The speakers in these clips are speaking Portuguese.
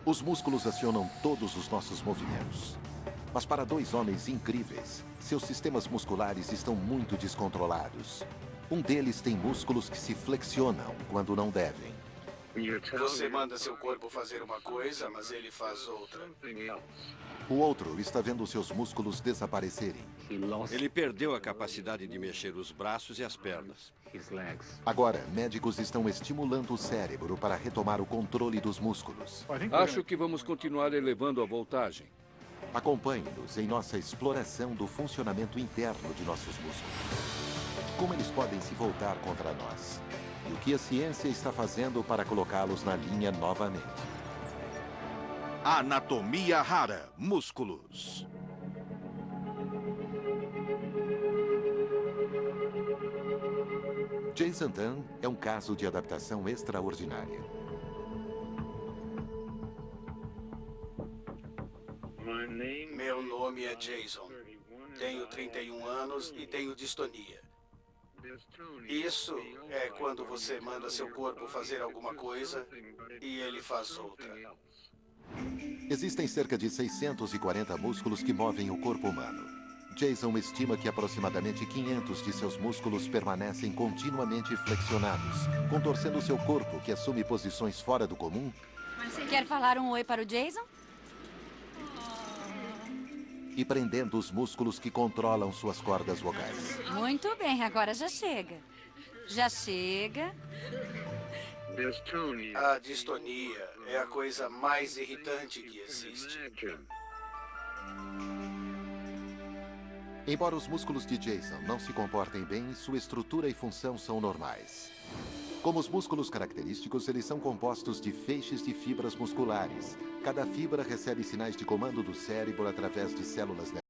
Os músculos acionam todos os nossos movimentos. Mas para dois homens incríveis, seus sistemas musculares estão muito descontrolados. Um deles tem músculos que se flexionam quando não devem. Você manda seu corpo fazer uma coisa, mas ele faz outra. O outro está vendo seus músculos desaparecerem. Ele perdeu a capacidade de mexer os braços e as pernas. Agora, médicos estão estimulando o cérebro para retomar o controle dos músculos. Acho que vamos continuar elevando a voltagem. Acompanhe-nos em nossa exploração do funcionamento interno de nossos músculos. Como eles podem se voltar contra nós. E o que a ciência está fazendo para colocá-los na linha novamente. Anatomia rara, músculos. Jason Dunn é um caso de adaptação extraordinária. Meu nome é Jason. Tenho 31 anos e tenho distonia. Isso é quando você manda seu corpo fazer alguma coisa e ele faz outra. Existem cerca de 640 músculos que movem o corpo humano. Jason estima que aproximadamente 500 de seus músculos permanecem continuamente flexionados, contorcendo seu corpo, que assume posições fora do comum. Quer falar um oi para o Jason? E prendendo os músculos que controlam suas cordas vocais. Muito bem, agora já chega. Já chega. A distonia é a coisa mais irritante que existe. Embora os músculos de Jason não se comportem bem, sua estrutura e função são normais. Como os músculos característicos, eles são compostos de feixes de fibras musculares. Cada fibra recebe sinais de comando do cérebro através de células nervosas.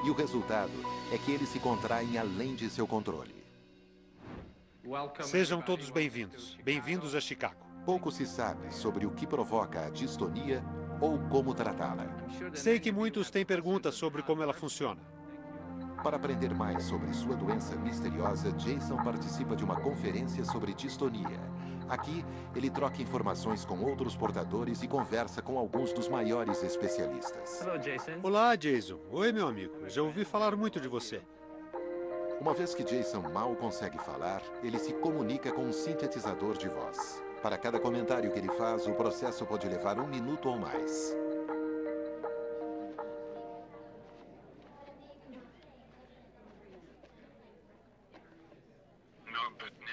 E o resultado é que eles se contraem além de seu controle. Sejam todos bem-vindos. Bem-vindos a Chicago. Pouco se sabe sobre o que provoca a distonia ou como tratá-la. Sei que muitos têm perguntas sobre como ela funciona. Para aprender mais sobre sua doença misteriosa, Jason participa de uma conferência sobre distonia. Aqui, ele troca informações com outros portadores e conversa com alguns dos maiores especialistas. Olá, Jason. Oi, meu amigo. Já ouvi falar muito de você. Uma vez que Jason mal consegue falar, ele se comunica com um sintetizador de voz. Para cada comentário que ele faz, o processo pode levar 1 minuto ou mais.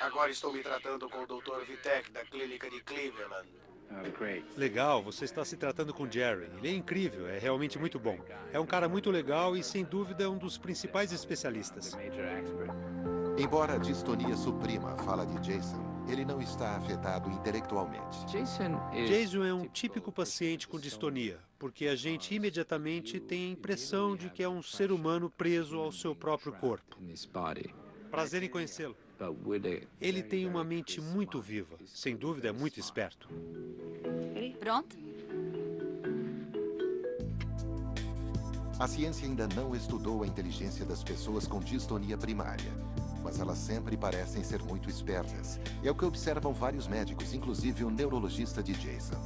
Agora estou me tratando com o Dr. Vitek, da clínica de Cleveland. Legal, você está se tratando com Jerry. Ele é incrível, é realmente muito bom. É um cara muito legal e, sem dúvida, é um dos principais especialistas. Embora a distonia suprima a fala de Jason, ele não está afetado intelectualmente. Jason é um típico paciente com distonia, porque a gente imediatamente tem a impressão de que é um ser humano preso ao seu próprio corpo. Prazer em conhecê-lo. Ele tem uma mente muito viva. Sem dúvida, é muito esperto. Pronto? A ciência ainda não estudou a inteligência das pessoas com distonia primária, mas elas sempre parecem ser muito espertas. É o que observam vários médicos, inclusive o neurologista de Jason.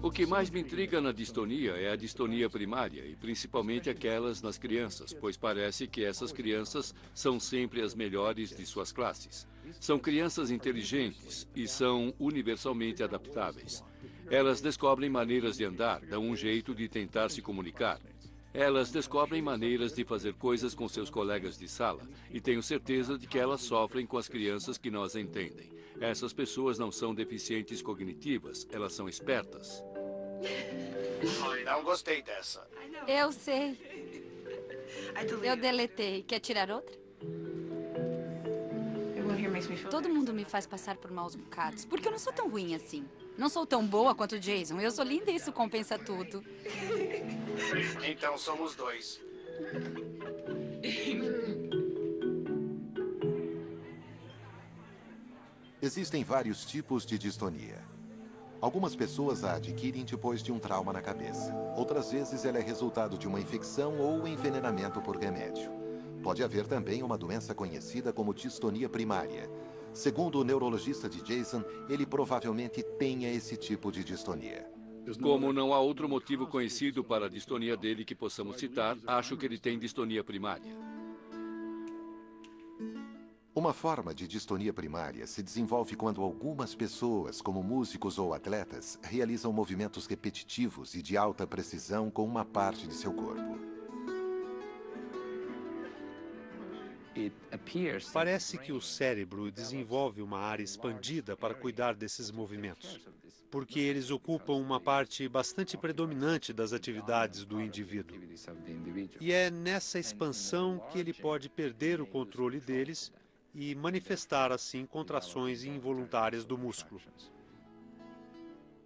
O que mais me intriga na distonia é a distonia primária, e principalmente aquelas nas crianças, pois parece que essas crianças são sempre as melhores de suas classes. São crianças inteligentes e são universalmente adaptáveis. Elas descobrem maneiras de andar, dão um jeito de tentar se comunicar. Elas descobrem maneiras de fazer coisas com seus colegas de sala, e tenho certeza de que elas sofrem com as crianças que não as entendem. Essas pessoas não são deficientes cognitivas, elas são espertas. Não gostei dessa. Eu sei. Eu deletei. Quer tirar outra? Todo mundo me faz passar por maus bocados, porque eu não sou tão ruim assim. Não sou tão boa quanto o Jason. Eu sou linda e isso compensa tudo. Então somos dois. Existem vários tipos de distonia. Algumas pessoas a adquirem depois de um trauma na cabeça. Outras vezes ela é resultado de uma infecção ou envenenamento por remédio. Pode haver também uma doença conhecida como distonia primária. Segundo o neurologista de Jason, ele provavelmente tenha esse tipo de distonia. Como não há outro motivo conhecido para a distonia dele que possamos citar, acho que ele tem distonia primária. Uma forma de distonia primária se desenvolve quando algumas pessoas, como músicos ou atletas, realizam movimentos repetitivos e de alta precisão com uma parte de seu corpo. Parece que o cérebro desenvolve uma área expandida para cuidar desses movimentos, porque eles ocupam uma parte bastante predominante das atividades do indivíduo. E é nessa expansão que ele pode perder o controle deles e manifestar, assim, contrações involuntárias do músculo.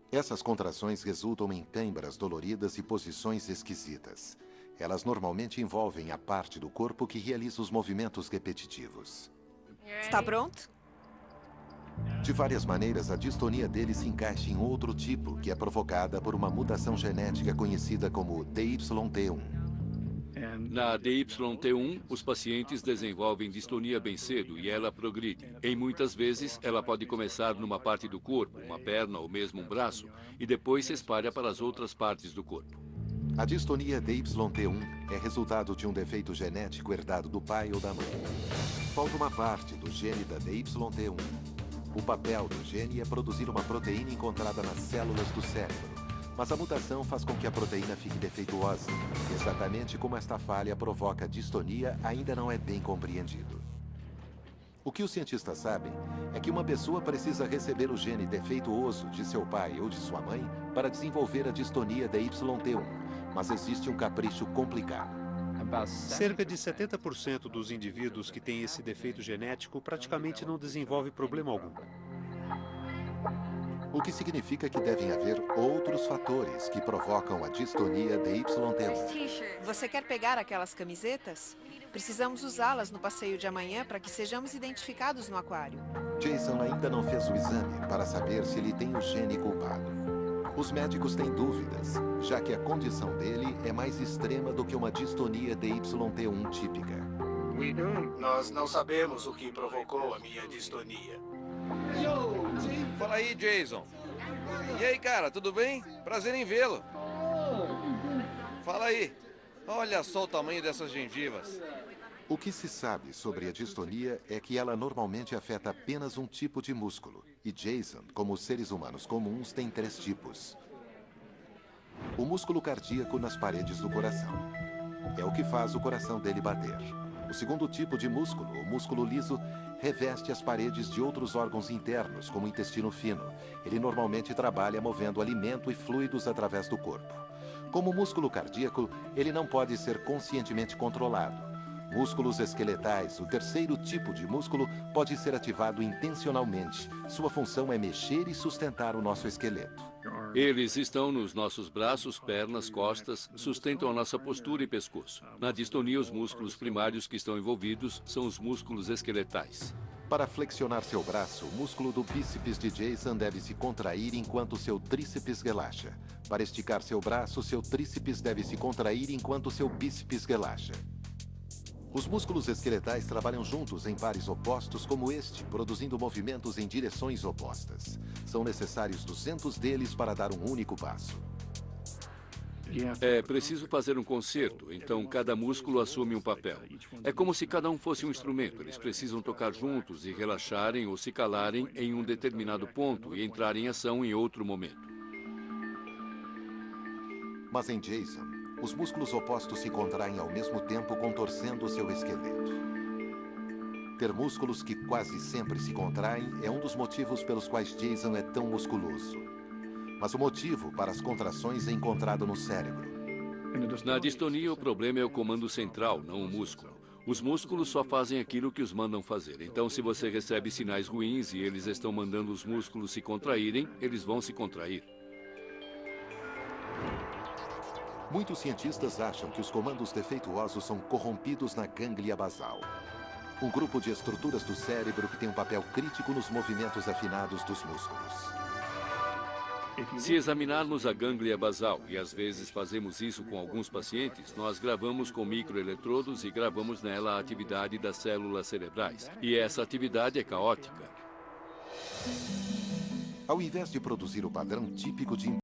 Essas contrações resultam em câimbras doloridas e posições esquisitas. Elas normalmente envolvem a parte do corpo que realiza os movimentos repetitivos. Está pronto? De várias maneiras, a distonia dele se encaixa em outro tipo, que é provocada por uma mutação genética conhecida como DYT1. Na DYT1, os pacientes desenvolvem distonia bem cedo e ela progride. Em muitas vezes, ela pode começar numa parte do corpo, uma perna ou mesmo um braço, e depois se espalha para as outras partes do corpo. A distonia DYT1 é resultado de um defeito genético herdado do pai ou da mãe. Falta uma parte do gene da DYT1. O papel do gene é produzir uma proteína encontrada nas células do cérebro, mas a mutação faz com que a proteína fique defeituosa. Exatamente como esta falha provoca distonia ainda não é bem compreendido. O que os cientistas sabem é que uma pessoa precisa receber o gene defeituoso de seu pai ou de sua mãe para desenvolver a distonia DYT1, mas existe um capricho complicado. Cerca de 70% dos indivíduos que têm esse defeito genético praticamente não desenvolve problema algum. O que significa que devem haver outros fatores que provocam a distonia DYT1. Você quer pegar aquelas camisetas? Precisamos usá-las no passeio de amanhã para que sejamos identificados no aquário. Jason ainda não fez o exame para saber se ele tem o gene culpado. Os médicos têm dúvidas, já que a condição dele é mais extrema do que uma distonia DYT1 típica. Nós não sabemos o que provocou a minha distonia. Fala aí, Jason. E aí, cara, tudo bem? Prazer em vê-lo. Fala aí. Olha só o tamanho dessas gengivas. O que se sabe sobre a distonia é que ela normalmente afeta apenas um tipo de músculo. E Jason, como os seres humanos comuns, tem 3 tipos. O músculo cardíaco nas paredes do coração. É o que faz o coração dele bater. O segundo tipo de músculo, o músculo liso, reveste as paredes de outros órgãos internos, como o intestino fino. Ele normalmente trabalha movendo alimento e fluidos através do corpo. Como músculo cardíaco, ele não pode ser conscientemente controlado. Músculos esqueletais, o terceiro tipo de músculo, pode ser ativado intencionalmente. Sua função é mexer e sustentar o nosso esqueleto. Eles estão nos nossos braços, pernas, costas, sustentam a nossa postura e pescoço. Na distonia, os músculos primários que estão envolvidos são os músculos esqueletais. Para flexionar seu braço, o músculo do bíceps de Jason deve se contrair enquanto seu tríceps relaxa. Para esticar seu braço, seu tríceps deve se contrair enquanto seu bíceps relaxa. Os músculos esqueletais trabalham juntos em pares opostos como este, produzindo movimentos em direções opostas. São necessários 200 deles para dar um único passo. É preciso fazer um concerto, então cada músculo assume um papel. É como se cada um fosse um instrumento. Eles precisam tocar juntos e relaxarem ou se calarem em um determinado ponto e entrar em ação em outro momento. Mas em Jason, os músculos opostos se contraem ao mesmo tempo, contorcendo seu esqueleto. Ter músculos que quase sempre se contraem é um dos motivos pelos quais Jason é tão musculoso. Mas o motivo para as contrações é encontrado no cérebro. Na distonia, o problema é o comando central, não o músculo. Os músculos só fazem aquilo que os mandam fazer. Então, se você recebe sinais ruins e eles estão mandando os músculos se contraírem, eles vão se contrair. Muitos cientistas acham que os comandos defeituosos são corrompidos na ganglia basal, um grupo de estruturas do cérebro que tem um papel crítico nos movimentos afinados dos músculos. Se examinarmos a ganglia basal, e às vezes fazemos isso com alguns pacientes, nós gravamos com microeletrodos e gravamos nela a atividade das células cerebrais. E essa atividade é caótica. Ao invés de produzir o padrão típico de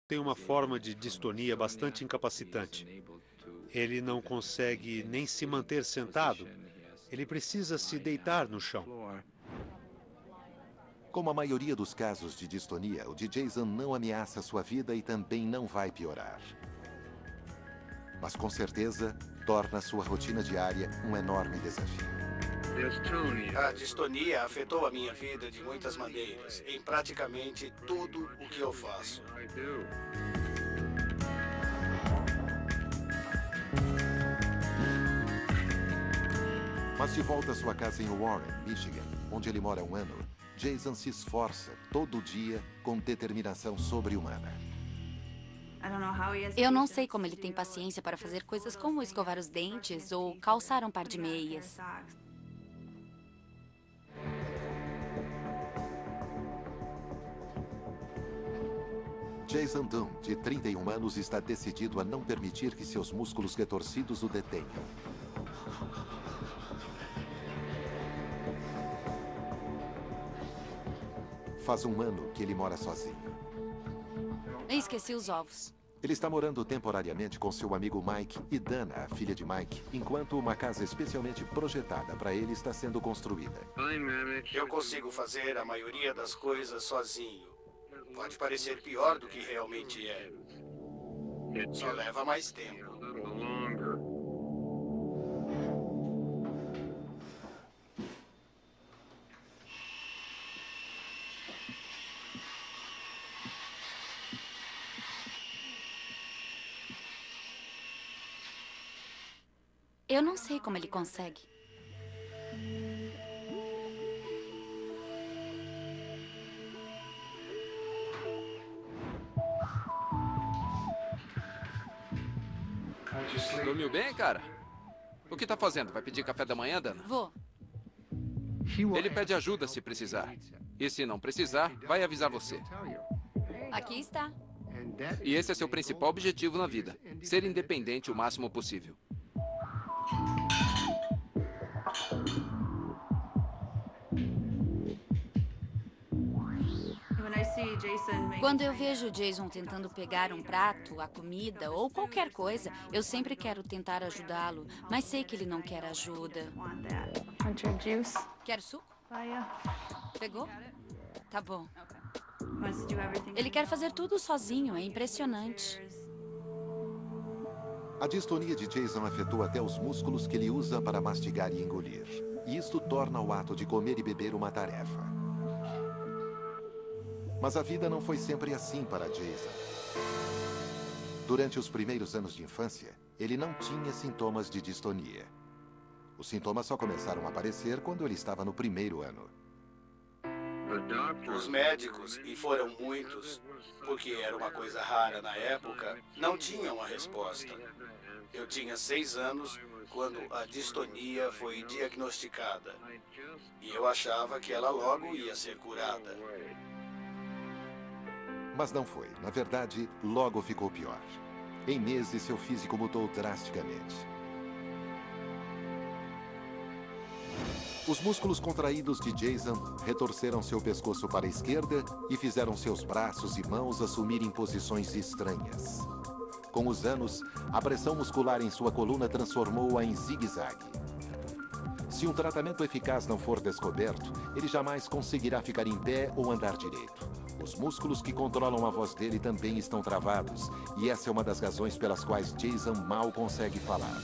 tem uma forma de distonia bastante incapacitante. Ele não consegue nem se manter sentado. Ele precisa se deitar no chão. Como a maioria dos casos de distonia, o de Jason não ameaça sua vida e também não vai piorar. Mas com certeza, torna sua rotina diária um enorme desafio. A distonia afetou a minha vida de muitas maneiras, em praticamente tudo o que eu faço. Mas de volta à sua casa em Warren, Michigan, onde ele mora há um ano, Jason se esforça todo dia com determinação sobre-humana. Eu não sei como ele tem paciência para fazer coisas como escovar os dentes ou calçar um par de meias. Jason Dunn, de 31 anos, está decidido a não permitir que seus músculos retorcidos o detenham. Faz um ano que ele mora sozinho. Esqueci os ovos. Ele está morando temporariamente com seu amigo Mike e Dana, a filha de Mike, enquanto uma casa especialmente projetada para ele está sendo construída. Eu consigo fazer a maioria das coisas sozinho. Pode parecer pior do que realmente é. Só leva mais tempo. Eu não sei como ele consegue. Dormiu bem, cara? O que tá fazendo? Vai pedir café da manhã, Dana? Vou. Ele pede ajuda se precisar. E se não precisar, vai avisar você. Aqui está. E esse é seu principal objetivo na vida. Ser independente o máximo possível. Quando eu vejo o Jason tentando pegar um prato, a comida ou qualquer coisa, eu sempre quero tentar ajudá-lo, mas sei que ele não quer ajuda. Quer suco? Pegou? Tá bom. Ele quer fazer tudo sozinho, é impressionante. A distonia de Jason afetou até os músculos que ele usa para mastigar e engolir. E isto torna o ato de comer e beber uma tarefa. Mas a vida não foi sempre assim para Jason. Durante os primeiros anos de infância, ele não tinha sintomas de distonia. Os sintomas só começaram a aparecer quando ele estava no primeiro ano. Os médicos, e foram muitos, porque era uma coisa rara na época, não tinham a resposta. Eu tinha 6 anos quando a distonia foi diagnosticada. E eu achava que ela logo ia ser curada. Mas não foi. Na verdade, logo ficou pior. Em meses, seu físico mudou drasticamente. Os músculos contraídos de Jason retorceram seu pescoço para a esquerda e fizeram seus braços e mãos assumirem posições estranhas. Com os anos, a pressão muscular em sua coluna transformou-a em zigue-zague. Se um tratamento eficaz não for descoberto, ele jamais conseguirá ficar em pé ou andar direito. Os músculos que controlam a voz dele também estão travados, e essa é uma das razões pelas quais Jason mal consegue falar.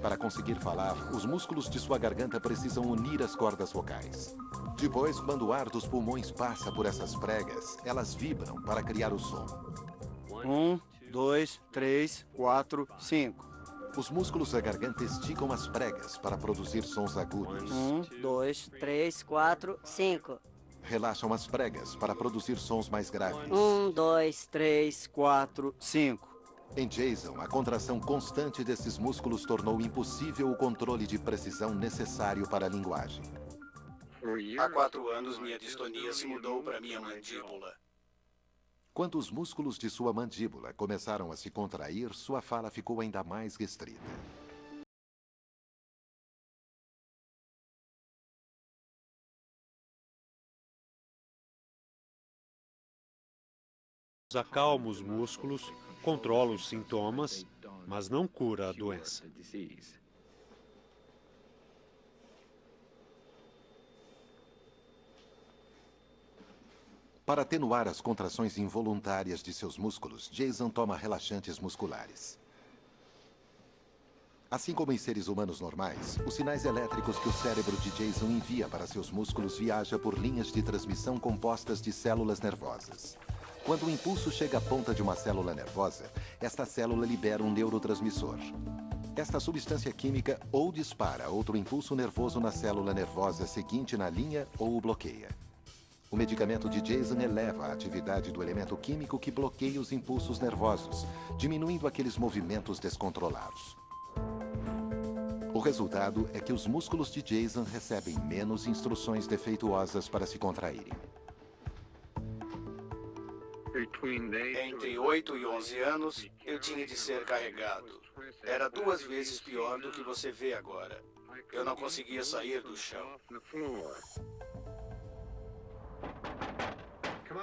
Para conseguir falar, os músculos de sua garganta precisam unir as cordas vocais. Depois, quando o ar dos pulmões passa por essas pregas, elas vibram para criar o som. 1, 2, 3, 4, 5. Os músculos da garganta esticam as pregas para produzir sons agudos. 1, 2, 3, 4, 5. Relaxam as pregas para produzir sons mais graves. 1, 2, 3, 4, 5. Em Jason, a contração constante desses músculos tornou impossível o controle de precisão necessário para a linguagem. Há 4 anos, minha distonia se mudou para minha mandíbula. Quando os músculos de sua mandíbula começaram a se contrair, sua fala ficou ainda mais restrita. Acalma os músculos, controla os sintomas, mas não cura a doença. Para atenuar as contrações involuntárias de seus músculos, Jason toma relaxantes musculares. Assim como em seres humanos normais, os sinais elétricos que o cérebro de Jason envia para seus músculos viajam por linhas de transmissão compostas de células nervosas. Quando o impulso chega à ponta de uma célula nervosa, esta célula libera um neurotransmissor. Esta substância química ou dispara outro impulso nervoso na célula nervosa seguinte na linha ou o bloqueia. O medicamento de Jason eleva a atividade do elemento químico que bloqueia os impulsos nervosos, diminuindo aqueles movimentos descontrolados. O resultado é que os músculos de Jason recebem menos instruções defeituosas para se contraírem. Entre 8 e 11 anos, eu tinha de ser carregado. Era 2 vezes pior do que você vê agora. Eu não conseguia sair do chão.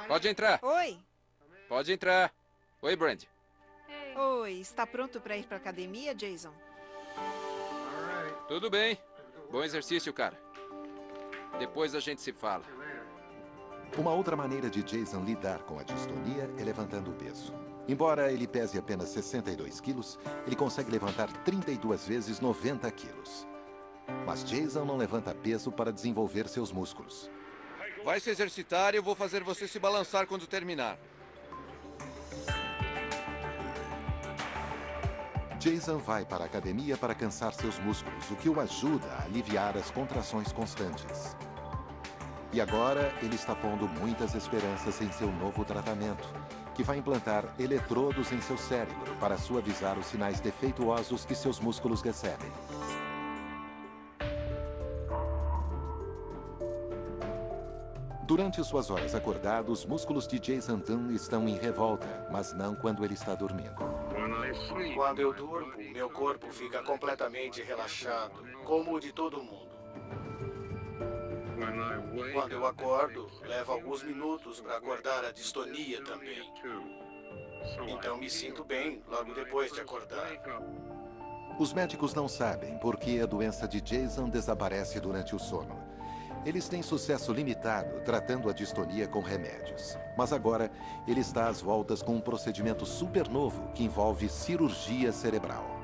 Pode entrar. Oi. Pode entrar. Oi, Brand. Oi, está pronto para ir para a academia, Jason? Tudo bem. Bom exercício, cara. Depois a gente se fala. Uma outra maneira de Jason lidar com a distonia é levantando o peso. Embora ele pese apenas 62 quilos, ele consegue levantar 32 vezes 90 quilos. Mas Jason não levanta peso para desenvolver seus músculos. Vai se exercitar e eu vou fazer você se balançar quando terminar. Jason vai para a academia para cansar seus músculos, o que o ajuda a aliviar as contrações constantes. E agora ele está pondo muitas esperanças em seu novo tratamento, que vai implantar eletrodos em seu cérebro para suavizar os sinais defeituosos que seus músculos recebem. Durante suas horas acordado, os músculos de Jason Dunn estão em revolta, mas não quando ele está dormindo. Quando eu durmo, meu corpo fica completamente relaxado, como o de todo mundo. Quando eu acordo, leva alguns minutos para acordar a distonia também. Então me sinto bem logo depois de acordar. Os médicos não sabem por que a doença de Jason desaparece durante o sono. Eles têm sucesso limitado tratando a distonia com remédios. Mas agora, ele está às voltas com um procedimento super novo que envolve cirurgia cerebral.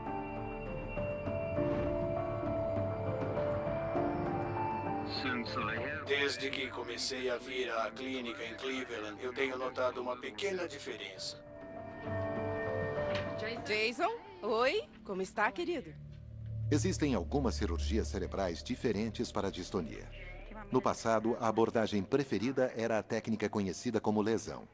Desde que comecei a vir à clínica em Cleveland, eu tenho notado uma pequena diferença. Jason? Oi? Como está, querido? Existem algumas cirurgias cerebrais diferentes para a distonia. No passado, a abordagem preferida era a técnica conhecida como lesão.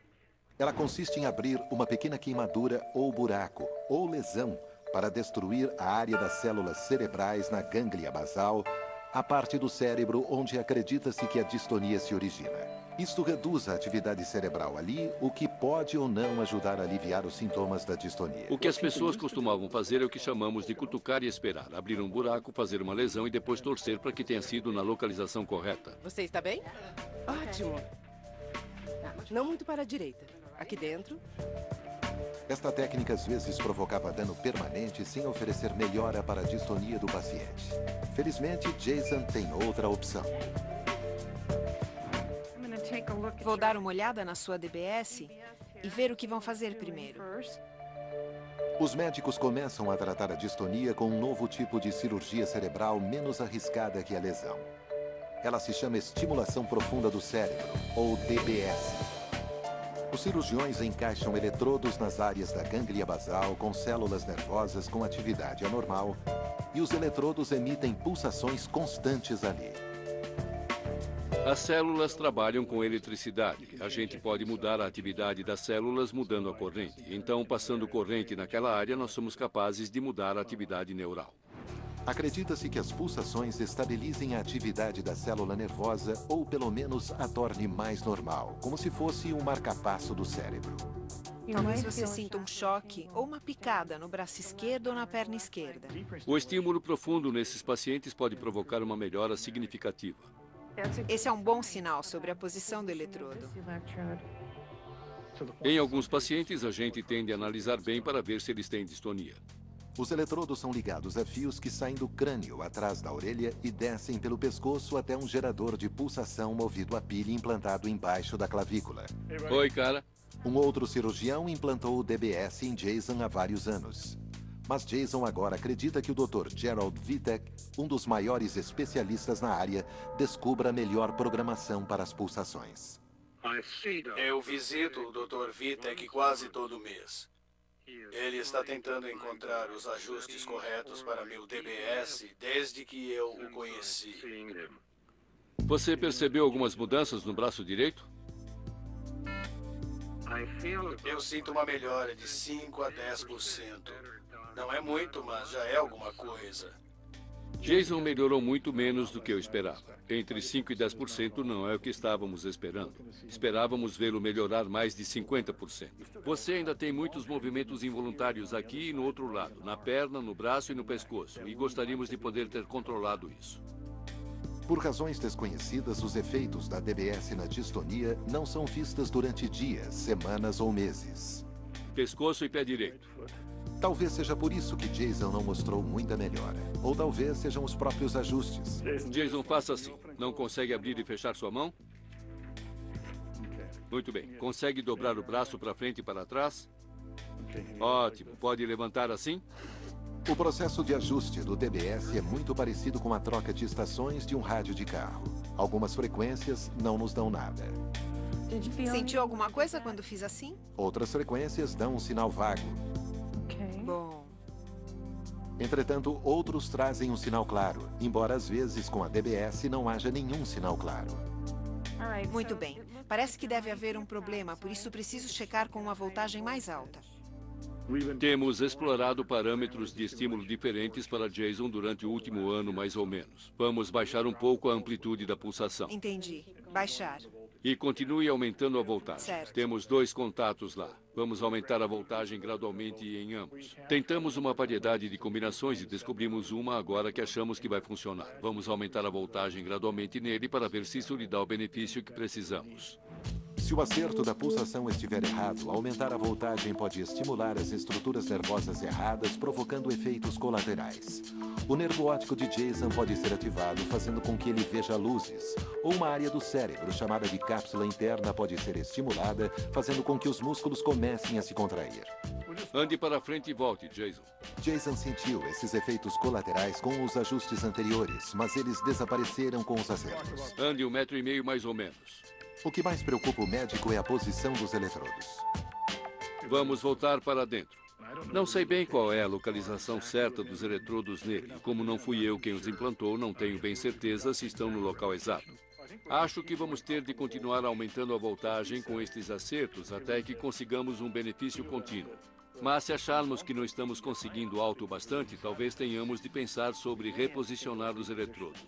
Ela consiste em abrir uma pequena queimadura ou buraco, ou lesão, para destruir a área das células cerebrais na gânglia basal, a parte do cérebro onde acredita-se que a distonia se origina. Isto reduz a atividade cerebral ali, o que pode ou não ajudar a aliviar os sintomas da distonia. O que as pessoas costumavam fazer é o que chamamos de cutucar e esperar. Abrir um buraco, fazer uma lesão e depois torcer para que tenha sido na localização correta. Você está bem? Ótimo. Não muito para a direita. Aqui dentro. Esta técnica às vezes provocava dano permanente sem oferecer melhora para a distonia do paciente. Felizmente, Jason tem outra opção. Vou dar uma olhada na sua DBS e ver o que vão fazer primeiro. Os médicos começam a tratar a distonia com um novo tipo de cirurgia cerebral menos arriscada que a lesão. Ela se chama estimulação profunda do cérebro, ou DBS. Os cirurgiões encaixam eletrodos nas áreas da gânglia basal com células nervosas com atividade anormal e os eletrodos emitem pulsações constantes ali. As células trabalham com eletricidade. A gente pode mudar a atividade das células mudando a corrente. Então, passando corrente naquela área, nós somos capazes de mudar a atividade neural. Acredita-se que as pulsações estabilizem a atividade da célula nervosa ou, pelo menos, a torne mais normal, como se fosse um marca-passo do cérebro. Talvez você sinta um choque ou uma picada no braço esquerdo ou na perna esquerda. O estímulo profundo nesses pacientes pode provocar uma melhora significativa. Esse é um bom sinal sobre a posição do eletrodo. Em alguns pacientes, a gente tende a analisar bem para ver se eles têm distonia. Os eletrodos são ligados a fios que saem do crânio atrás da orelha e descem pelo pescoço até um gerador de pulsação movido a pilha implantado embaixo da clavícula. Oi, cara. Um outro cirurgião implantou o DBS em Jason há vários anos. Mas Jason agora acredita que o Dr. Gerald Vitek, um dos maiores especialistas na área, descubra a melhor programação para as pulsações. Eu visito o Dr. Vitek quase todo mês. Ele está tentando encontrar os ajustes corretos para meu DBS desde que eu o conheci. Você percebeu algumas mudanças no braço direito? Eu sinto uma melhora de 5 a 10%. Não é muito, mas já é alguma coisa. Jason melhorou muito menos do que eu esperava. Entre 5% e 10% não é o que estávamos esperando. Esperávamos vê-lo melhorar mais de 50%. Você ainda tem muitos movimentos involuntários aqui e no outro lado, na perna, no braço e no pescoço, e gostaríamos de poder ter controlado isso. Por razões desconhecidas, os efeitos da DBS na distonia não são vistos durante dias, semanas ou meses. Pescoço e pé direito. Talvez seja por isso que Jason não mostrou muita melhora. Ou talvez sejam os próprios ajustes. Jason, faça assim. Não consegue abrir e fechar sua mão? Muito bem. Consegue dobrar o braço para frente e para trás? Ótimo. Pode levantar assim? O processo de ajuste do DBS é muito parecido com a troca de estações de um rádio de carro. Algumas frequências não nos dão nada. Sentiu alguma coisa quando fiz assim? Outras frequências dão um sinal vago. Bom. Entretanto, outros trazem um sinal claro, embora às vezes com a DBS não haja nenhum sinal claro. Muito bem. Parece que deve haver um problema, por isso preciso checar com uma voltagem mais alta. Temos explorado parâmetros de estímulo diferentes para Jason durante o último ano, mais ou menos. Vamos baixar um pouco a amplitude da pulsação. Entendi. Baixar. E continue aumentando a voltagem. Certo. Temos 2 contatos lá. Vamos aumentar a voltagem gradualmente em ambos. Tentamos uma variedade de combinações e descobrimos uma agora que achamos que vai funcionar. Vamos aumentar a voltagem gradualmente nele para ver se isso lhe dá o benefício que precisamos. Se o acerto da pulsação estiver errado, aumentar a voltagem pode estimular as estruturas nervosas erradas, provocando efeitos colaterais. O nervo óptico de Jason pode ser ativado, fazendo com que ele veja luzes. Ou uma área do cérebro, chamada de cápsula interna, pode ser estimulada, fazendo com que os músculos comecem a se contrair. Ande para frente e volte, Jason. Jason sentiu esses efeitos colaterais com os ajustes anteriores, mas eles desapareceram com os acertos. Ande 1,5 metro mais ou menos. O que mais preocupa o médico é a posição dos eletrodos. Vamos voltar para dentro. Não sei bem qual é a localização certa dos eletrodos nele. Como não fui eu quem os implantou, não tenho bem certeza se estão no local exato. Acho que vamos ter de continuar aumentando a voltagem com estes acertos até que consigamos um benefício contínuo. Mas se acharmos que não estamos conseguindo alto o bastante, talvez tenhamos de pensar sobre reposicionar os eletrodos.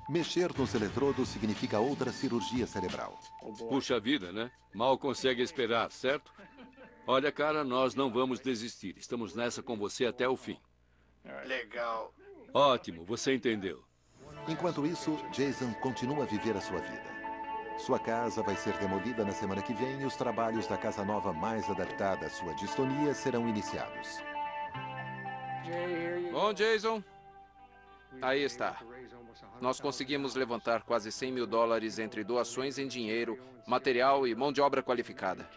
Mexer nos eletrodos significa outra cirurgia cerebral. Puxa vida, né? Mal consegue esperar, certo? Olha, cara, nós não vamos desistir. Estamos nessa com você até o fim. Legal. Ótimo, você entendeu. Enquanto isso, Jason continua a viver a sua vida. Sua casa vai ser demolida na semana que vem e os trabalhos da casa nova mais adaptada à sua distonia serão iniciados. Bom, Jason. Aí está. Nós conseguimos levantar quase 100 mil dólares entre doações em dinheiro, material e mão de obra qualificada.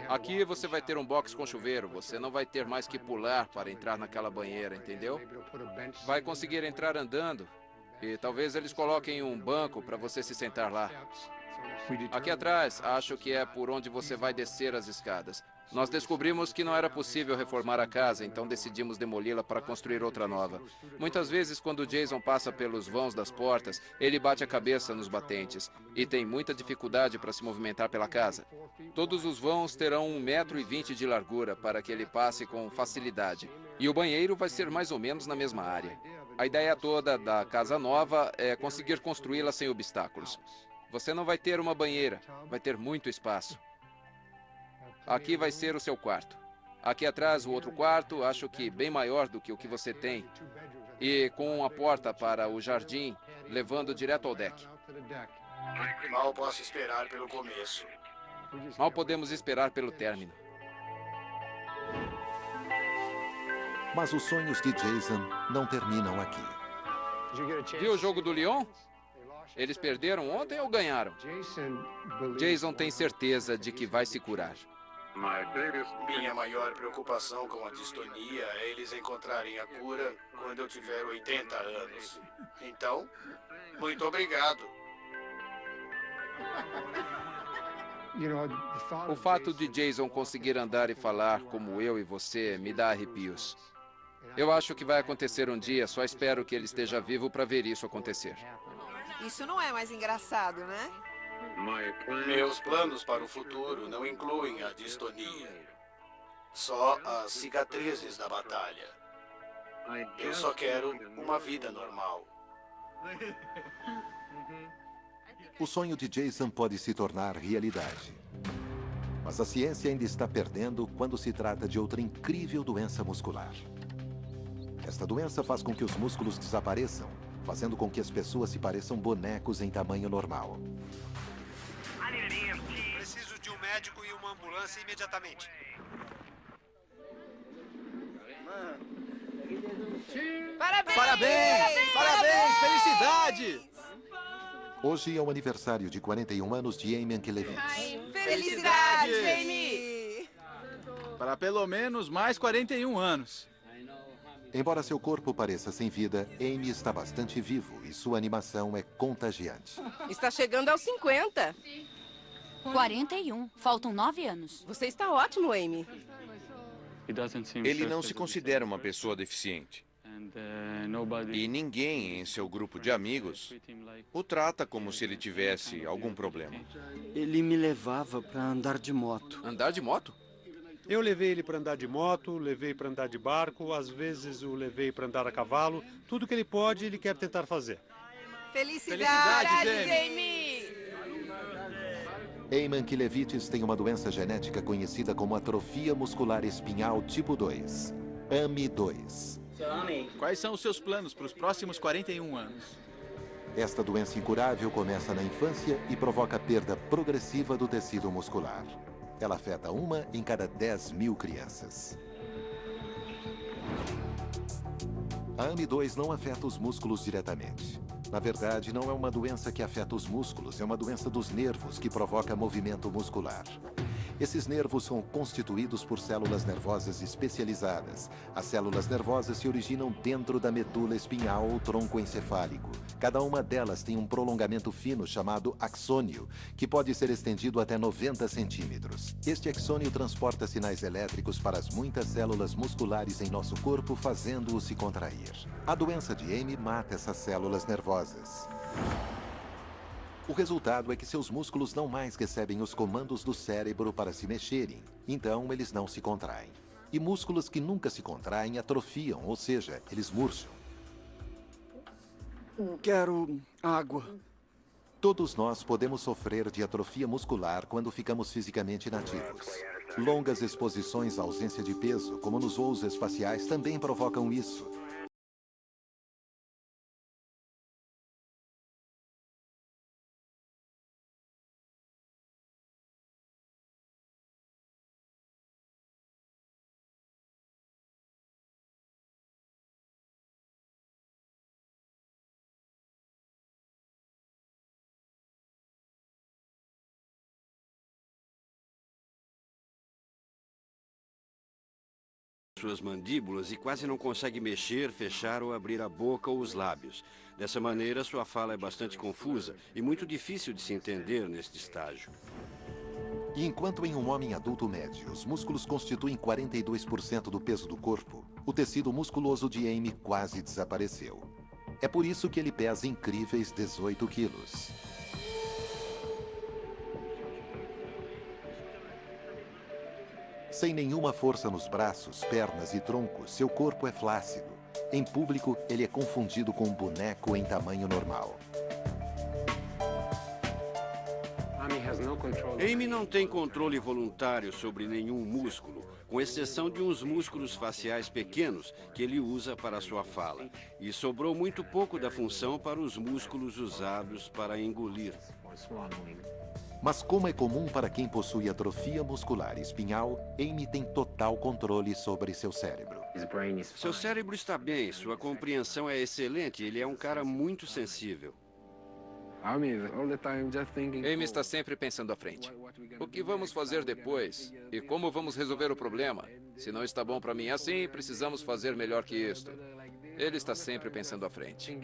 Aqui você vai ter um box com chuveiro. Você não vai ter mais que pular para entrar naquela banheira, entendeu? Vai conseguir entrar andando. E talvez eles coloquem um banco para você se sentar lá. Aqui atrás, acho que é por onde você vai descer as escadas. Nós descobrimos que não era possível reformar a casa, então decidimos demoli-la para construir outra nova. Muitas vezes, quando o Jason passa pelos vãos das portas, ele bate a cabeça nos batentes e tem muita dificuldade para se movimentar pela casa. Todos os vãos terão 1,20 m de largura para que ele passe com facilidade. E o banheiro vai ser mais ou menos na mesma área. A ideia toda da casa nova é conseguir construí-la sem obstáculos. Você não vai ter uma banheira, vai ter muito espaço. Aqui vai ser o seu quarto. Aqui atrás, o outro quarto, acho que bem maior do que o que você tem. E com uma porta para o jardim, levando direto ao deck. Mal posso esperar pelo começo. Mal podemos esperar pelo término. Mas os sonhos de Jason não terminam aqui. Viu o jogo do Lyon? Eles perderam ontem ou ganharam? Jason tem certeza de que vai se curar. Minha maior preocupação com a distonia é eles encontrarem a cura quando eu tiver 80 anos. Então, muito obrigado. O fato de Jason conseguir andar e falar como eu e você me dá arrepios. Eu acho que vai acontecer um dia, só espero que ele esteja vivo para ver isso acontecer. Isso não é mais engraçado, né? Meus planos para o futuro não incluem a distonia. Só as cicatrizes da batalha. Eu só quero uma vida normal. O sonho de Jason pode se tornar realidade. Mas a ciência ainda está perdendo quando se trata de outra incrível doença muscular. Esta doença faz com que os músculos desapareçam, fazendo com que as pessoas se pareçam bonecos em tamanho normal. Preciso de um médico e uma ambulância imediatamente. Parabéns! Parabéns! Parabéns! Felicidade! Hoje é o aniversário de 41 anos de Amy Ankelevich. Felicidade, Jamie! Para pelo menos mais 41 anos. Embora seu corpo pareça sem vida, Amy está bastante vivo e sua animação é contagiante. Está chegando aos 50. 41. Faltam 9 anos. Você está ótimo, Amy. Ele não se considera uma pessoa deficiente. E ninguém em seu grupo de amigos o trata como se ele tivesse algum problema. Ele me levava para andar de moto. Andar de moto? Eu levei ele para andar de moto, levei para andar de barco, às vezes o levei para andar a cavalo. Tudo que ele pode, ele quer tentar fazer. Felicidade, Jamie! Amy Ankelevich tem uma doença genética conhecida como atrofia muscular espinhal tipo 2, AMI2. Quais são os seus planos para os próximos 41 anos? Esta doença incurável começa na infância e provoca perda progressiva do tecido muscular. Ela afeta 1 em cada 10 mil crianças. A AMI2 não afeta os músculos diretamente. Na verdade, não é uma doença que afeta os músculos, é uma doença dos nervos que provoca movimento muscular. Esses nervos são constituídos por células nervosas especializadas. As células nervosas se originam dentro da medula espinhal ou tronco encefálico. Cada uma delas tem um prolongamento fino chamado axônio, que pode ser estendido até 90 centímetros. Este axônio transporta sinais elétricos para as muitas células musculares em nosso corpo, fazendo-o se contrair. A doença de Amy mata essas células nervosas. O resultado é que seus músculos não mais recebem os comandos do cérebro para se mexerem, então eles não se contraem. E músculos que nunca se contraem atrofiam, ou seja, eles murcham. Quero água. Todos nós podemos sofrer de atrofia muscular quando ficamos fisicamente inativos. Longas exposições à ausência de peso, como nos voos espaciais, também provocam isso. suas mandíbulas e quase não consegue mexer, fechar ou abrir a boca ou os lábios. Dessa maneira, sua fala é bastante confusa e muito difícil de se entender neste estágio. E enquanto em um homem adulto médio, os músculos constituem 42% do peso do corpo, o tecido musculoso de Amy quase desapareceu. É por isso que ele pesa incríveis 18 quilos. Sem nenhuma força nos braços, pernas e tronco, seu corpo é flácido. Em público, ele é confundido com um boneco em tamanho normal. Amy não tem controle voluntário sobre nenhum músculo, com exceção de uns músculos faciais pequenos que ele usa para sua fala. E sobrou muito pouco da função para os músculos usados para engolir. Mas como é comum para quem possui atrofia muscular espinhal, Amy tem total controle sobre seu cérebro. Seu cérebro está bem, sua compreensão é excelente, ele é um cara muito sensível. Amy está sempre pensando à frente. O que vamos fazer depois? E como vamos resolver o problema? Se não está bom para mim assim, precisamos fazer melhor que isto. Ele está sempre pensando à frente.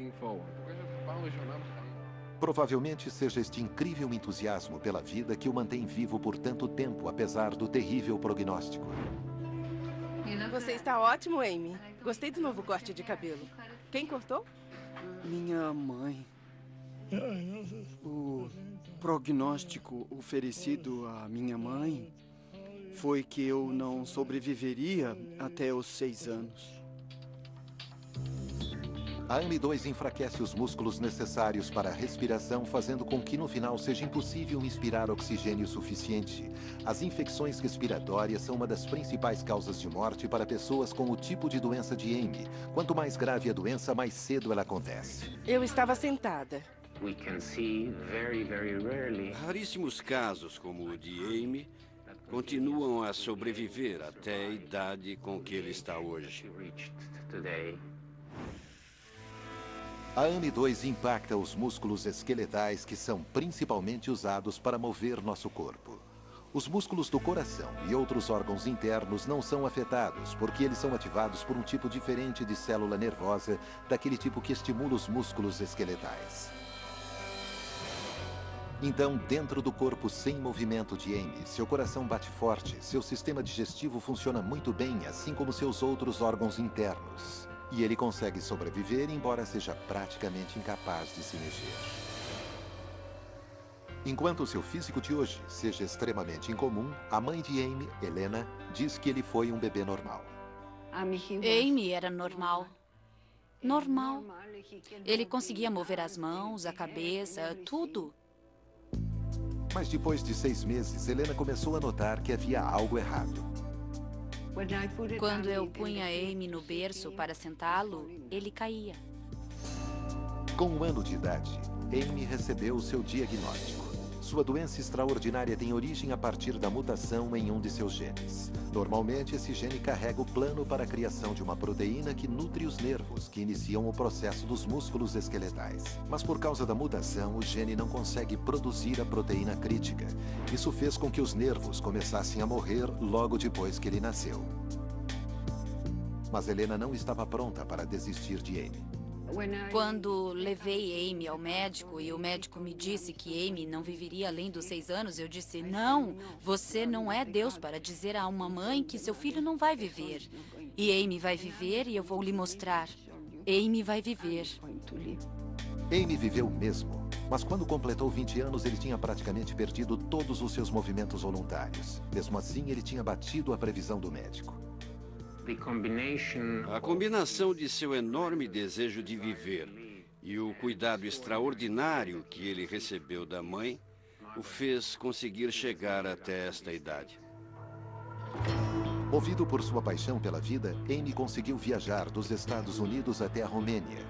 Provavelmente seja este incrível entusiasmo pela vida que o mantém vivo por tanto tempo, apesar do terrível prognóstico. Você está ótimo, Amy. Gostei do novo corte de cabelo. Quem cortou? Minha mãe. O prognóstico oferecido à minha mãe foi que eu não sobreviveria até os 6 anos. A AMI-2 enfraquece os músculos necessários para a respiração, fazendo com que no final seja impossível inspirar oxigênio suficiente. As infecções respiratórias são uma das principais causas de morte para pessoas com o tipo de doença de Amy. Quanto mais grave a doença, mais cedo ela acontece. Eu estava sentada. Raríssimos casos, como o de Amy, continuam a sobreviver até a idade com que ele está hoje. A AMI-2 impacta os músculos esqueletais que são principalmente usados para mover nosso corpo. Os músculos do coração e outros órgãos internos não são afetados, porque eles são ativados por um tipo diferente de célula nervosa, daquele tipo que estimula os músculos esqueletais. Então, dentro do corpo sem movimento de Amy, seu coração bate forte, seu sistema digestivo funciona muito bem, assim como seus outros órgãos internos. E ele consegue sobreviver, embora seja praticamente incapaz de se mexer. Enquanto seu físico de hoje seja extremamente incomum, a mãe de Amy, Helena, diz que ele foi um bebê normal. Amy era normal. Normal. Ele conseguia mover as mãos, a cabeça, tudo. Mas depois de 6 meses, Helena começou a notar que havia algo errado. Quando eu punha Amy no berço para sentá-lo, ele caía. Com 1 ano de idade, Amy recebeu seu diagnóstico. Sua doença extraordinária tem origem a partir da mutação em um de seus genes. Normalmente, esse gene carrega o plano para a criação de uma proteína que nutre os nervos, que iniciam o processo dos músculos esqueletais. Mas por causa da mutação, o gene não consegue produzir a proteína crítica. Isso fez com que os nervos começassem a morrer logo depois que ele nasceu. Mas Helena não estava pronta para desistir de Amy. Quando levei Amy ao médico e o médico me disse que Amy não viveria além dos 6 anos, eu disse, não, você não é Deus para dizer a uma mãe que seu filho não vai viver. E Amy vai viver e eu vou lhe mostrar. Amy vai viver. Amy viveu mesmo, mas quando completou 20 anos, ele tinha praticamente perdido todos os seus movimentos voluntários. Mesmo assim, ele tinha batido a previsão do médico. A combinação de seu enorme desejo de viver e o cuidado extraordinário que ele recebeu da mãe o fez conseguir chegar até esta idade. Movido por sua paixão pela vida, Amy conseguiu viajar dos Estados Unidos até a Romênia.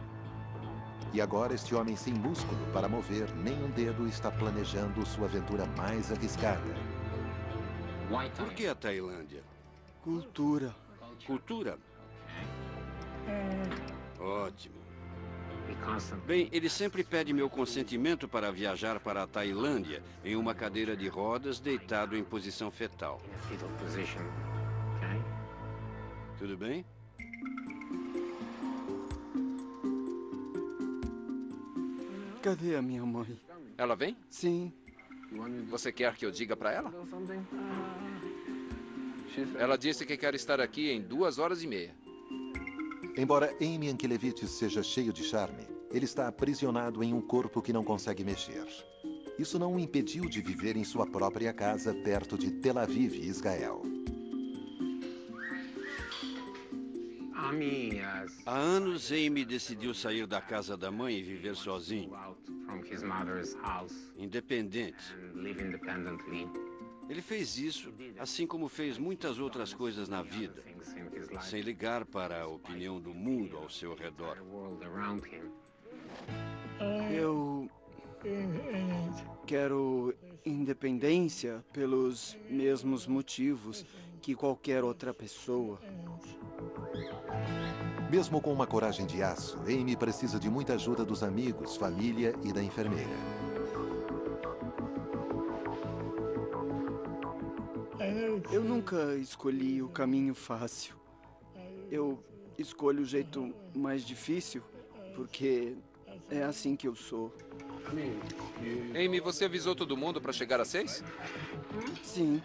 E agora este homem sem músculo para mover nem um dedo está planejando sua aventura mais arriscada. Por que a Tailândia? Cultura. Cultura? Ótimo. Bem, ele sempre pede meu consentimento para viajar para a Tailândia em uma cadeira de rodas, deitado em posição fetal. Tudo bem? Cadê a minha mãe? Ela vem? Sim. Você quer que eu diga para ela? Ela disse que quer estar aqui em 2h30. Embora Amy Ankelevich seja cheio de charme, ele está aprisionado em um corpo que não consegue mexer. Isso não o impediu de viver em sua própria casa perto de Tel Aviv, Israel. Há anos, Amy decidiu sair da casa da mãe e viver sozinho, independente. Ele fez isso, assim como fez muitas outras coisas na vida, sem ligar para a opinião do mundo ao seu redor. Eu quero independência pelos mesmos motivos que qualquer outra pessoa. Mesmo com uma coragem de aço, Amy precisa de muita ajuda dos amigos, família e da enfermeira. Eu nunca escolhi o caminho fácil. Eu escolho o jeito mais difícil, porque é assim que eu sou. Amy, você avisou todo mundo para chegar às 6? Sim.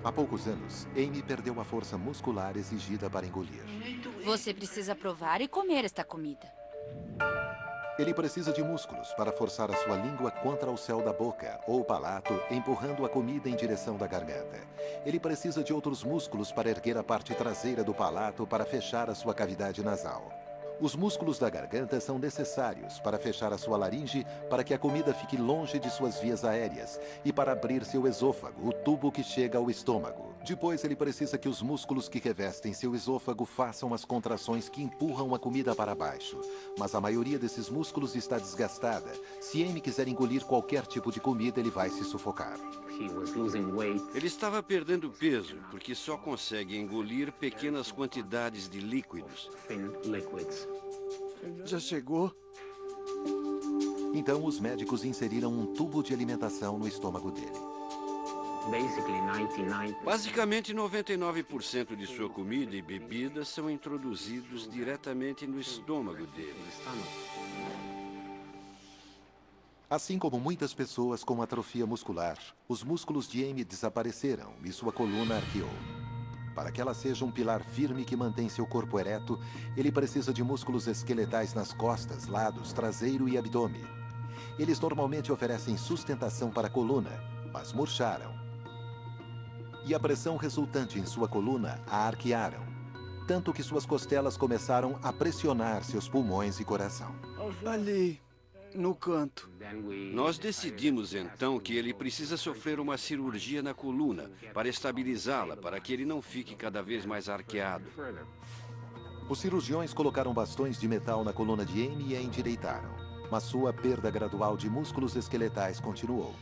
Há poucos anos, Amy perdeu a força muscular exigida para engolir. Você precisa provar e comer esta comida. Ele precisa de músculos para forçar a sua língua contra o céu da boca ou palato, empurrando a comida em direção da garganta. Ele precisa de outros músculos para erguer a parte traseira do palato para fechar a sua cavidade nasal. Os músculos da garganta são necessários para fechar a sua laringe para que a comida fique longe de suas vias aéreas e para abrir seu esôfago, o tubo que chega ao estômago. Depois, ele precisa que os músculos que revestem seu esôfago façam as contrações que empurram a comida para baixo. Mas a maioria desses músculos está desgastada. Se Amy quiser engolir qualquer tipo de comida, ele vai se sufocar. Ele estava perdendo peso porque só consegue engolir pequenas quantidades de líquidos. Já chegou? Então, os médicos inseriram um tubo de alimentação no estômago dele. Basicamente, 99% de sua comida e bebida são introduzidos diretamente no estômago dele. Assim como muitas pessoas com atrofia muscular, os músculos de Amy desapareceram e sua coluna arqueou. Para que ela seja um pilar firme que mantém seu corpo ereto, ele precisa de músculos esqueletais nas costas, lados, traseiro e abdômen. Eles normalmente oferecem sustentação para a coluna, mas murcharam. E a pressão resultante em sua coluna a arquearam, tanto que suas costelas começaram a pressionar seus pulmões e coração. Ali, no canto. Nós decidimos então que ele precisa sofrer uma cirurgia na coluna para estabilizá-la, para que ele não fique cada vez mais arqueado. Os cirurgiões colocaram bastões de metal na coluna de Amy e a endireitaram, mas sua perda gradual de músculos esqueletais continuou.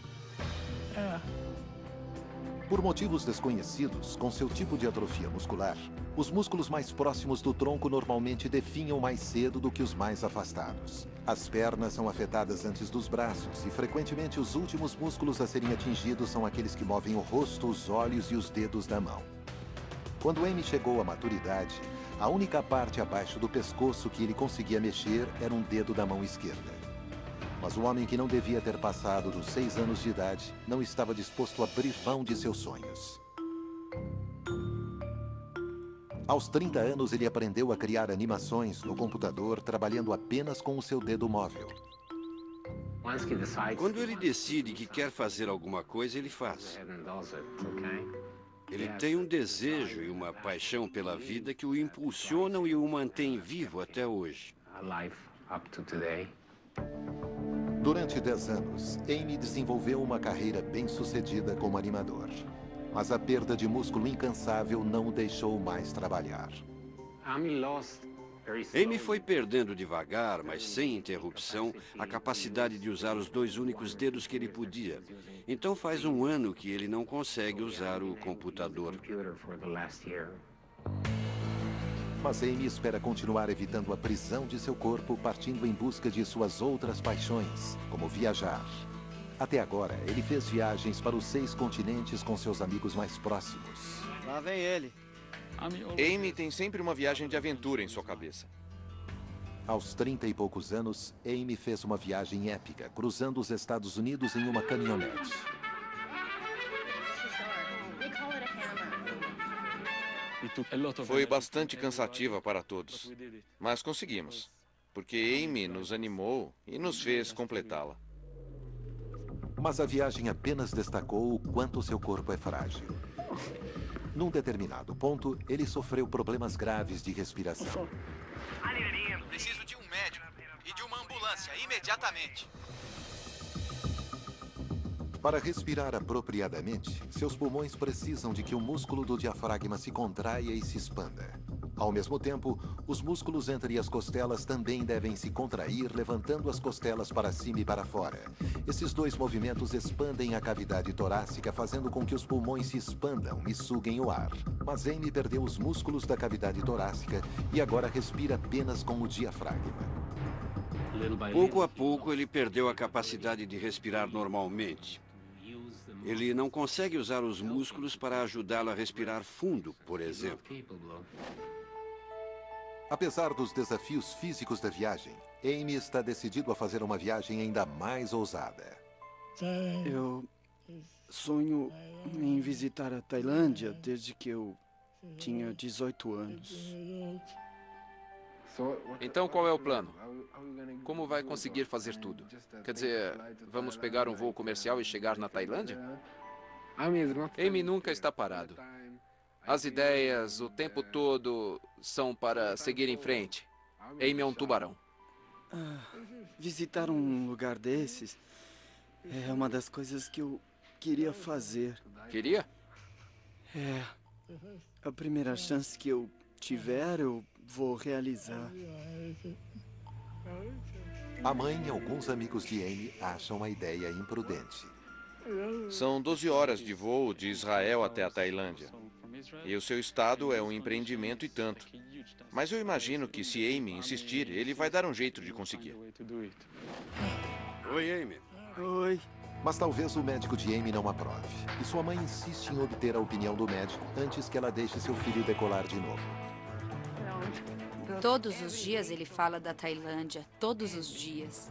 Por motivos desconhecidos, com seu tipo de atrofia muscular, os músculos mais próximos do tronco normalmente definham mais cedo do que os mais afastados. As pernas são afetadas antes dos braços e, frequentemente, os últimos músculos a serem atingidos são aqueles que movem o rosto, os olhos e os dedos da mão. Quando Amy chegou à maturidade, a única parte abaixo do pescoço que ele conseguia mexer era um dedo da mão esquerda. Mas o homem que não devia ter passado dos 6 anos de idade não estava disposto a abrir mão de seus sonhos. Aos 30 anos, ele aprendeu a criar animações no computador, trabalhando apenas com o seu dedo móvel. Quando ele decide que quer fazer alguma coisa, ele faz. Ele tem um desejo e uma paixão pela vida que o impulsionam e o mantém vivo até hoje. Durante 10 anos, Amy desenvolveu uma carreira bem-sucedida como animador. Mas a perda de músculo incansável não o deixou mais trabalhar. Amy foi perdendo devagar, mas sem interrupção, a capacidade de usar os 2 únicos dedos que ele podia. Então faz 1 ano que ele não consegue usar o computador. Mas Amy espera continuar evitando a prisão de seu corpo, partindo em busca de suas outras paixões, como viajar. Até agora, ele fez viagens para os 6 continentes com seus amigos mais próximos. Lá vem ele. Amy tem sempre uma viagem de aventura em sua cabeça. Aos 30 e poucos anos, Amy fez uma viagem épica, cruzando os Estados Unidos em uma caminhonete. Foi bastante cansativa para todos, mas conseguimos, porque Amy nos animou e nos fez completá-la. Mas a viagem apenas destacou o quanto seu corpo é frágil. Num determinado ponto, ele sofreu problemas graves de respiração. Preciso de um médico e de uma ambulância imediatamente. Para respirar apropriadamente, seus pulmões precisam de que o músculo do diafragma se contraia e se expanda. Ao mesmo tempo, os músculos entre as costelas também devem se contrair, levantando as costelas para cima e para fora. Esses dois movimentos expandem a cavidade torácica, fazendo com que os pulmões se expandam e suguem o ar. Mas Amy perdeu os músculos da cavidade torácica e agora respira apenas com o diafragma. Pouco a pouco, ele perdeu a capacidade de respirar normalmente. Ele não consegue usar os músculos para ajudá-lo a respirar fundo, por exemplo. Apesar dos desafios físicos da viagem, Amy está decidido a fazer uma viagem ainda mais ousada. Eu sonho em visitar a Tailândia desde que eu tinha 18 anos. Então qual é o plano? Como vai conseguir fazer tudo? Quer dizer, vamos pegar um voo comercial e chegar na Tailândia? Amy nunca está parado. As ideias, o tempo todo, são para seguir em frente. Amy é um tubarão. Visitar um lugar desses é uma das coisas que eu queria fazer. Queria? É. A primeira chance que eu tiver, eu vou realizar. A mãe e alguns amigos de Amy acham a ideia imprudente. São 12 horas de voo de Israel até a Tailândia. E o seu estado é um empreendimento e tanto. Mas eu imagino que se Amy insistir, ele vai dar um jeito de conseguir. Oi, Amy. Oi. Mas talvez o médico de Amy não aprove. E sua mãe insiste em obter a opinião do médico antes que ela deixe seu filho decolar de novo. Todos os dias ele fala da Tailândia. Todos os dias.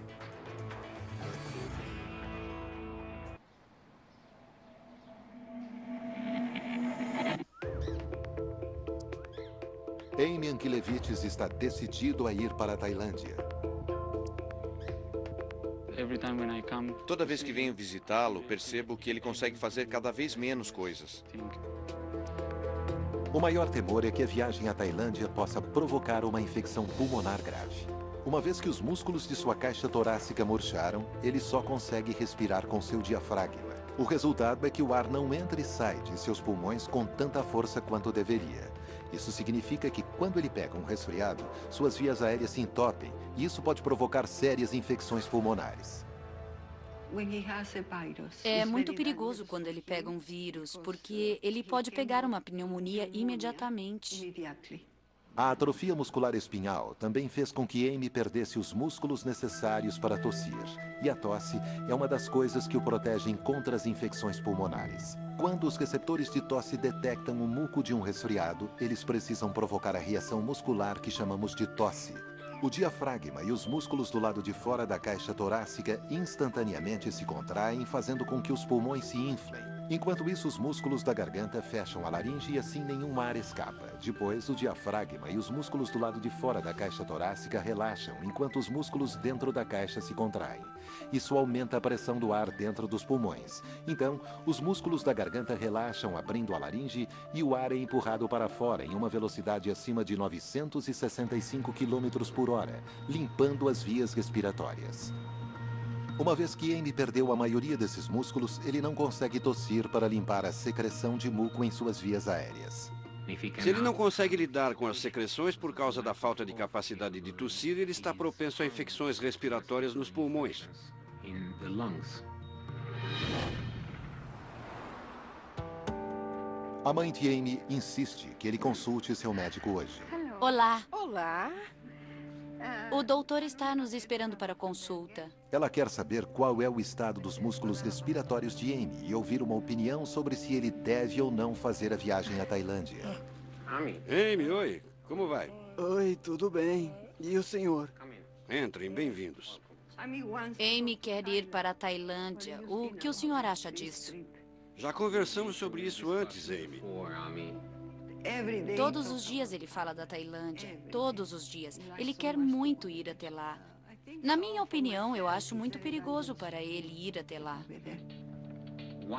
Amy Ankilevites está decidido a ir para a Tailândia. Toda vez que venho visitá-lo, percebo que ele consegue fazer cada vez menos coisas. O maior temor é que a viagem à Tailândia possa provocar uma infecção pulmonar grave. Uma vez que os músculos de sua caixa torácica murcharam, ele só consegue respirar com seu diafragma. O resultado é que o ar não entra e sai de seus pulmões com tanta força quanto deveria. Isso significa que, quando ele pega um resfriado, suas vias aéreas se entopem e isso pode provocar sérias infecções pulmonares. É muito perigoso quando ele pega um vírus, porque ele pode pegar uma pneumonia imediatamente. A atrofia muscular espinhal também fez com que Amy perdesse os músculos necessários para tossir. E a tosse é uma das coisas que o protegem contra as infecções pulmonares. Quando os receptores de tosse detectam o muco de um resfriado, eles precisam provocar a reação muscular que chamamos de tosse. O diafragma e os músculos do lado de fora da caixa torácica instantaneamente se contraem, fazendo com que os pulmões se inflem. Enquanto isso, os músculos da garganta fecham a laringe e assim nenhum ar escapa. Depois, o diafragma e os músculos do lado de fora da caixa torácica relaxam, enquanto os músculos dentro da caixa se contraem. Isso aumenta a pressão do ar dentro dos pulmões. Então, os músculos da garganta relaxam, abrindo a laringe, e o ar é empurrado para fora em uma velocidade acima de 965 km por hora, limpando as vias respiratórias. Uma vez que Amy perdeu a maioria desses músculos, ele não consegue tossir para limpar a secreção de muco em suas vias aéreas. Se ele não consegue lidar com as secreções por causa da falta de capacidade de tossir, ele está propenso a infecções respiratórias nos pulmões. A mãe de Amy insiste que ele consulte seu médico hoje. Olá. Olá. O doutor está nos esperando para consulta. Ela quer saber qual é o estado dos músculos respiratórios de Amy e ouvir uma opinião sobre se ele deve ou não fazer a viagem à Tailândia. Amy, oi. Como vai? Oi, tudo bem. E o senhor? Entrem, bem-vindos. Amy quer ir para a Tailândia. O que o senhor acha disso? Já conversamos sobre isso antes, Amy. Todos os dias ele fala da Tailândia. Todos os dias. Ele quer muito ir até lá. Na minha opinião, eu acho muito perigoso para ele ir até lá.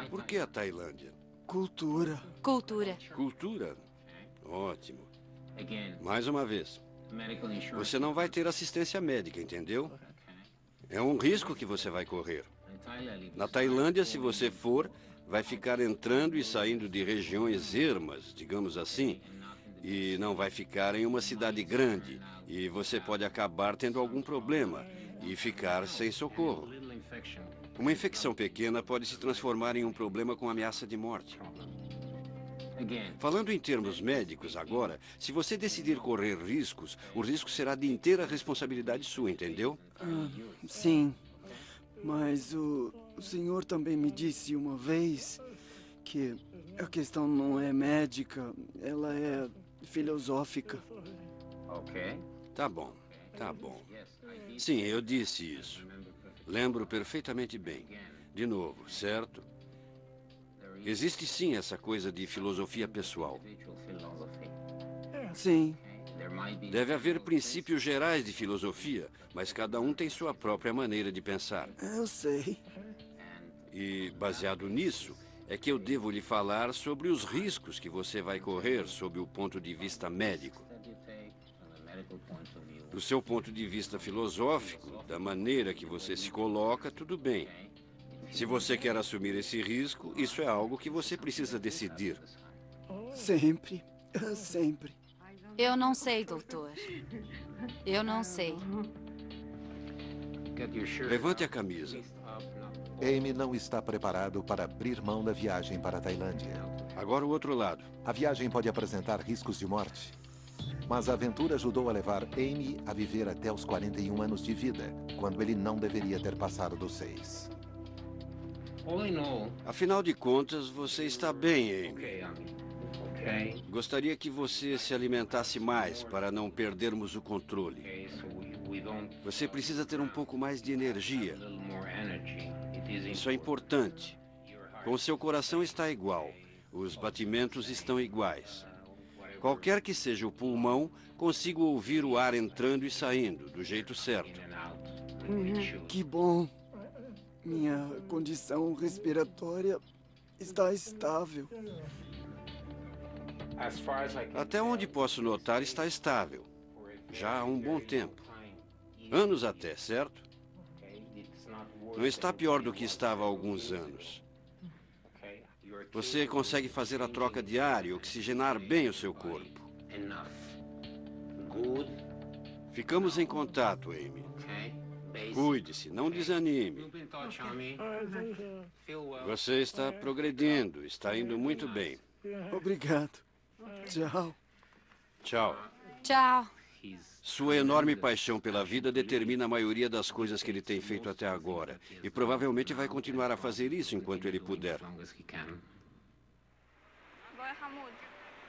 Por que a Tailândia? Cultura. Cultura. Cultura? Ótimo. Mais uma vez. Você não vai ter assistência médica, entendeu? É um risco que você vai correr. Na Tailândia, se você for, vai ficar entrando e saindo de regiões ermas, digamos assim, e não vai ficar em uma cidade grande, e você pode acabar tendo algum problema e ficar sem socorro. Uma infecção pequena pode se transformar em um problema com ameaça de morte. Falando em termos médicos agora, se você decidir correr riscos, o risco será de inteira responsabilidade sua, entendeu? Sim, mas o senhor também me disse uma vez que a questão não é médica, ela é filosófica. Tá bom, tá bom. Sim, eu disse isso. Lembro perfeitamente bem. De novo, certo? Existe sim essa coisa de filosofia pessoal. Sim. Deve haver princípios gerais de filosofia, mas cada um tem sua própria maneira de pensar. Eu sei. E, baseado nisso, é que eu devo lhe falar sobre os riscos que você vai correr sob o ponto de vista médico. Do seu ponto de vista filosófico, da maneira que você se coloca, tudo bem. Se você quer assumir esse risco, isso é algo que você precisa decidir. Sempre, sempre. Eu não sei, doutor. Eu não sei. Levante a camisa. Amy não está preparado para abrir mão da viagem para a Tailândia. Agora o outro lado. A viagem pode apresentar riscos de morte. Mas a aventura ajudou a levar Amy a viver até os 41 anos de vida, quando ele não deveria ter passado dos 6. Afinal de contas, você está bem, Amy. Gostaria que você se alimentasse mais para não perdermos o controle. Você precisa ter um pouco mais de energia. Isso é importante. Com seu coração está igual. Os batimentos estão iguais. Qualquer que seja o pulmão, consigo ouvir o ar entrando e saindo, do jeito certo. Que bom. Minha condição respiratória está estável. Até onde posso notar, está estável. Já há um bom tempo. Anos até, certo? Não está pior do que estava há alguns anos. Você consegue fazer a troca diária e oxigenar bem o seu corpo. Ficamos em contato, Amy. Cuide-se, não desanime. Você está progredindo, está indo muito bem. Obrigado. Tchau. Tchau. Tchau. Sua enorme paixão pela vida determina a maioria das coisas que ele tem feito até agora. E provavelmente vai continuar a fazer isso enquanto ele puder.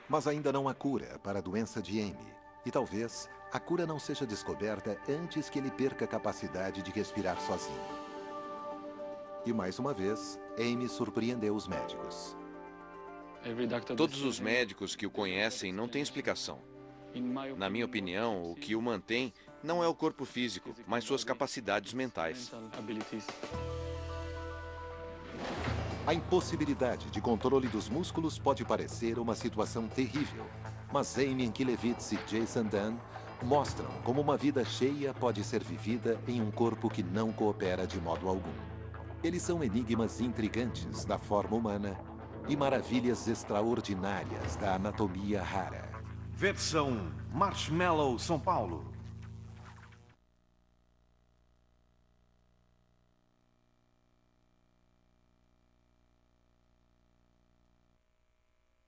Mas ainda não há cura para a doença de Amy. E talvez a cura não seja descoberta antes que ele perca a capacidade de respirar sozinho. E mais uma vez, Amy surpreendeu os médicos. Todos os médicos que o conhecem não têm explicação. Na minha opinião, o que o mantém não é o corpo físico, mas suas capacidades mentais. A impossibilidade de controle dos músculos pode parecer uma situação terrível, mas Amy Enkiewicz e Jason Dunn mostram como uma vida cheia pode ser vivida em um corpo que não coopera de modo algum. Eles são enigmas intrigantes da forma humana e maravilhas extraordinárias da anatomia rara. Versão Marshmallow São Paulo.